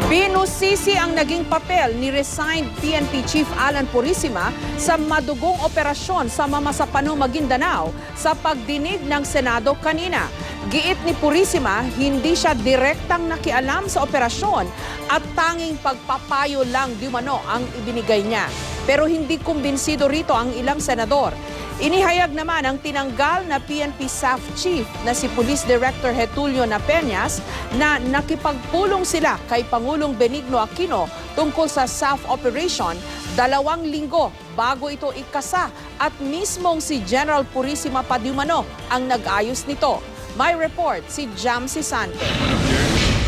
Binusisi ang naging papel ni resigned PNP Chief Alan Purisima sa madugong operasyon sa Mamasapano, Maguindanao sa pagdinig ng Senado kanina. Giit ni Purisima, hindi siya direktang nakialam sa operasyon at tanging pagpapayo lang di umano ang ibinigay niya. Pero hindi kumbinsido rito ang ilang senador. Inihayag naman ang tinanggal na PNP SAF Chief na si Police Director Getulio Napeñas na nakipagpulong sila kay Pangulong Benigno Aquino tungkol sa SAF operation 2 linggo bago ito ikasa at mismong si General Purisima pa di umano ang nag-ayos nito. May report si Jamsi Sante.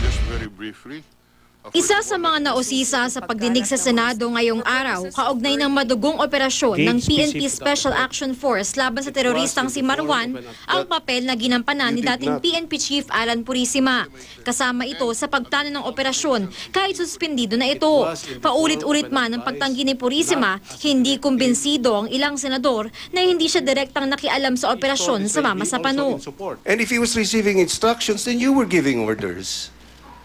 Just very briefly. Isa sa mga nausisa sa pagdinig sa Senado ngayong araw, kaugnay ng madugong operasyon ng PNP Special Action Force laban sa teroristang si Marwan, ang papel na ginampanan ni dating PNP Chief Alan Purisima. Kasama ito sa pagplano ng operasyon kahit suspendido na ito. Paulit-ulit man ang pagtanggi ni Purisima, hindi kumbinsido ang ilang senador na hindi siya direktang nakialam sa operasyon sa Mamasapano. And if he was receiving instructions, then you were giving orders.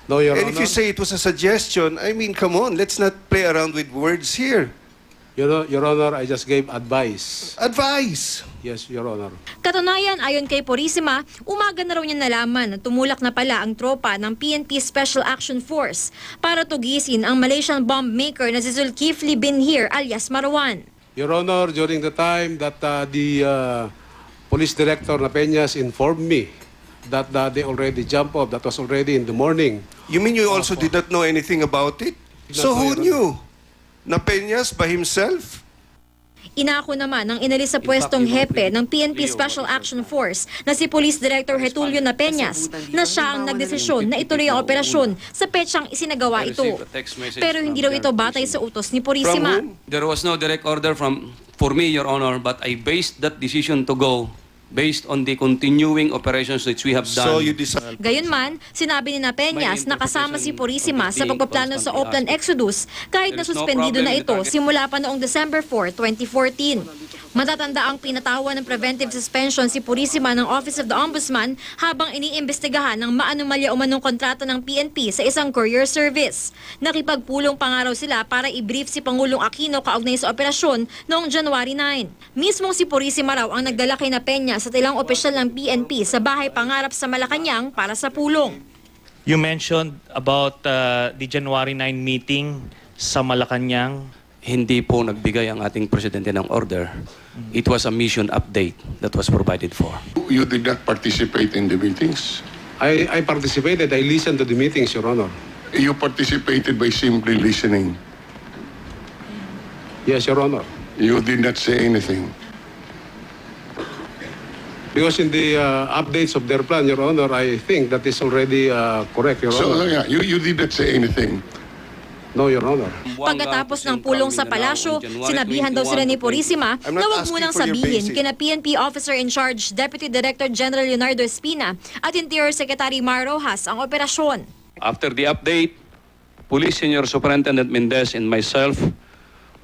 No, Your And if you Honor. say it was a suggestion, I mean, come on, let's not play around with words here. Your Honor, I just gave advice. Advice. Yes, Your Honor. Katunayan, ayon kay Purisima, umaga na raw niya nalaman na tumulak na pala ang tropa ng PNP Special Action Force para tugisin ang Malaysian bomb maker na si Zulkifli Binhir alias Marwan. Your Honor, during the time that the Police Director Napeñas informed me that they already jumped off, that was already in the morning. You mean you also did not know anything about it? So who knew? Napeñas by himself? Inako naman ng inalis sa pwestong hepe ng PNP Special Action Force na si Police Director Getulio Napeñas na siya ang nagdesisyon na ituloy ang operasyon sa petsang isinagawa ito. Pero hindi raw ito batay sa utos ni Purisima. From whom? There was no direct order for me, Your Honor, but I based that decision to go based on the continuing operations which we have done. So you decided. Gayunman, sinabi ni Napeñas na kasama si Purisima sa pagpaplano sa Oplan Exodus kahit na suspendido na ito simula pa noong December 4, 2014. Matatanda ang pinatawa ng preventive suspension si Purisima ng Office of the Ombudsman habang iniimbestigahan ng maanumalya umanong kontrata ng PNP sa isang courier service. Nakipagpulong pangaraw sila para i-brief si Pangulong Aquino kaugnay sa operasyon noong January 9. Mismong si Purisima raw ang nagdala kay Napeñas at ilang opisyal ng PNP sa bahay pangarap sa Malacanang para sa pulong. You mentioned about the January 9 meeting sa Malacanang. Hindi po nagbigay ang ating presidente ng order. It was a mission update that was provided for. You did not participate in the meetings. I participated, I listened to the meetings, Your Honor. You participated by simply listening. Yes, Your Honor. You did not say anything. Because in the updates of their plan, Your Honor, I think that is already correct, Your So Honor. yeah, you did not say anything. No, Your Honor. Pagkatapos ng pulong sa palasyo, sinabihan daw sila ni Purisima I'm na not huwag asking munang for your sabihin basic. kina PNP Officer in Charge Deputy Director General Leonardo Espina at Interior Secretary Mar Rojas ang operasyon. After the update, Police Senior Superintendent Mendez and myself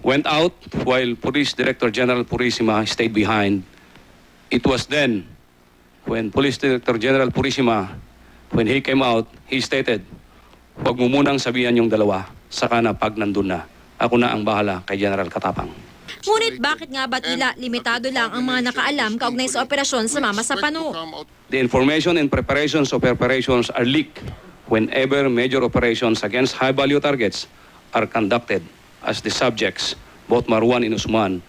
went out while Police Director General Purisima stayed behind. It was then when Police Director General Purisima, when he came out, he stated, "Huwag mo munang sabihan yung dalawa, saka na pag nandun na. Ako na ang bahala kay General Katapang." Ngunit bakit nga ba tila limitado lang ang mga nakaalam kaugnay sa operasyon sa Mamasapano? The information and preparations of operations are leaked whenever major operations against high-value targets are conducted, as the subjects, both Marwan and Usman,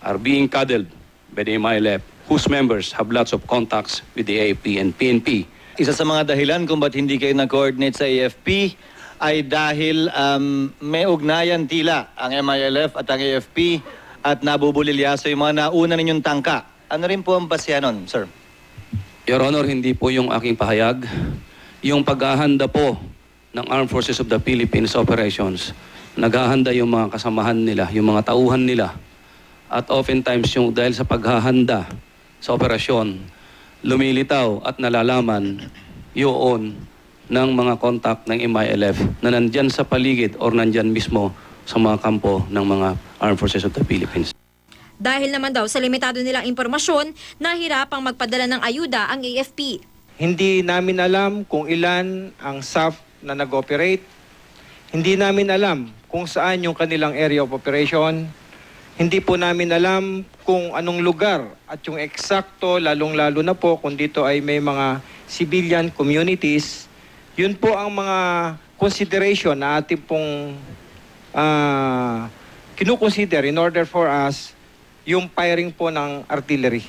are being cuddled by the MILF, whose members have lots of contacts with the AFP and PNP. Isa sa mga dahilan kung ba't hindi kayo nag-coordinate sa AFP ay dahil may ugnayan tila ang MILF at ang AFP at nabubulilyaso yung mga nauna ninyong tangka. Ano rin po ang basya nun, sir? Your Honor, hindi po yung aking pahayag. Yung paghahanda po ng Armed Forces of the Philippines operations, naghahanda yung mga kasamahan nila, yung mga tauhan nila. At oftentimes yung dahil sa paghahanda sa operasyon, lumilitaw at nalalaman yun ng mga contact ng MILF na nandyan sa paligid or nandyan mismo sa mga kampo ng mga Armed Forces of the Philippines. Dahil naman daw sa limitado nilang impormasyon, nahirapang magpadala ng ayuda ang AFP. Hindi namin alam kung ilan ang SAF na nag-operate. Hindi namin alam kung saan yung kanilang area of operation. Hindi po namin alam kung anong lugar at yung eksakto, lalong-lalo na po kung dito ay may mga civilian communities. Yun po ang mga consideration na ating pong kinukonsider in order for us yung firing po ng artillery.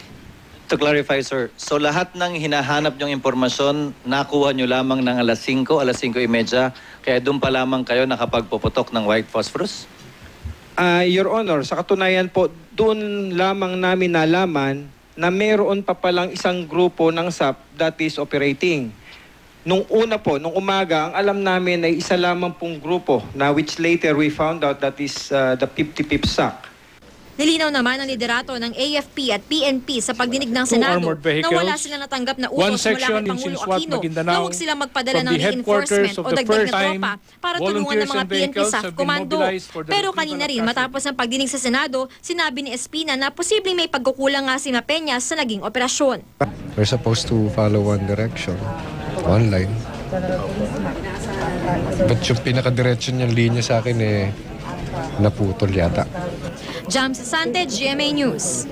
To clarify, sir, so lahat ng hinahanap niyong impormasyon, nakuha niyo lamang ng alas 5:30, kaya doon pa lamang kayo nakapagpuputok ng white phosphorus? Your Honor, sa katunayan po, doon lamang namin nalaman na meron pa palang isang grupo ng SAP that is operating. Nung una po, nung umaga, ang alam namin ay isa lamang pong grupo na which later we found out that is the 55th SAC. Nilinaw naman ang liderato ng AFP at PNP sa pagdinig ng Senado armored na vehicles, wala silang natanggap na one utos mula section kay in Pangulo Sinswat, Aquino Maguindanao, na huwag silang magpadala from ng the reinforcement headquarters of o the dagdag na first time, tropa para tulungan ng volunteers mga and PNP vehicles SAF have been Komando. mobilized for the Pero retrieval kanina of rin, traffic. matapos ang pagdinig sa Senado, sinabi ni Espina na posibleng may pagkukulang nga si Mapeñas sa naging operasyon. We're supposed to follow one direction, one line. But yung pinaka-diretso niyang linya sa akin naputol yata. Jam Sasante, GMA News.